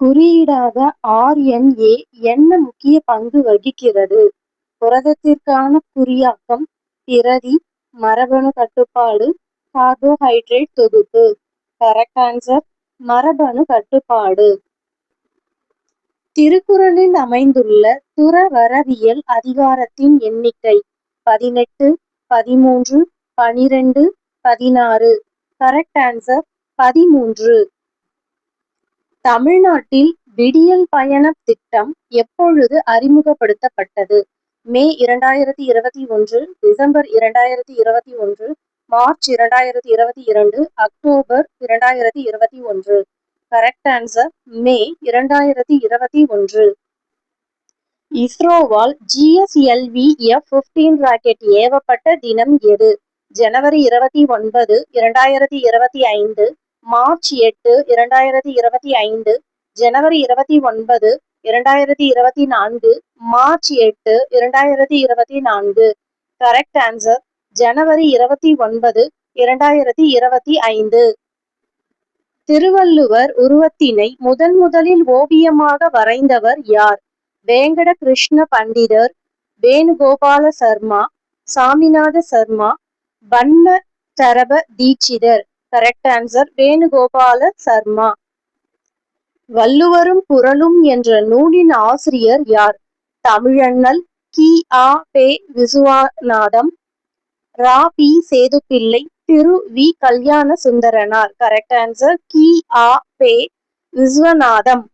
குறியீடாக RNA என்ன முக்கிய பங்கு வகிக்கிறது? புரதத்திற்கான குறியாக்கம், பிரதி, மரபணு கட்டுப்பாடு, கார்போஹைட்ரேட் தொகுப்பு. கரெக்ட் ஆன்சர் மரபணு கட்டுப்பாடு. திருக்குறளில் அமைந்துள்ள துறவறவியல் அதிகாரத்தின் எண்ணிக்கை 18, 13, 12, 16. Correct answer 13. தமிழ்நாட்டில் விடியல் பயண திட்டம் எப்பொழுது அறிமுகப்படுத்தப்பட்டது? May 2021, December 2021, March 2022, October 2021. Correct answer May 2021. இஸ்ரோவால் GSLV F-15 ராக்கெட் ஏவப்பட்ட தினம் எது? ஜனவரி 29, 2025, மார்ச் 8, 2025, ஜனவரி 29, 2024, மார்ச் 8, 2024. கரெக்ட் ஆன்சர் ஜனவரி 29, 2025. திருவள்ளுவர் உருவத்தினை முதலில் ஓவியமாக வரைந்தவர் யார்? வேங்கட கிருஷ்ண பண்டிதர், வேணுகோபால சர்மா, சாமிநாத சர்மா, பன்ன சரப தீட்சிதர். Correct answer Venugopala Sharma. வள்ளுவரும் குறளும் என்ற நூலின் ஆசிரியர் யார்? தமிழண்ணல், கி.ஆ.பெ. விசுவநாதம், ரா.பி. சேதுப்பிள்ளை, திரு. வி. கல்யாண சுந்தரனார். கரெக்ட் ஆன்சர் கி.ஆ.பெ. விசுவநாதம்.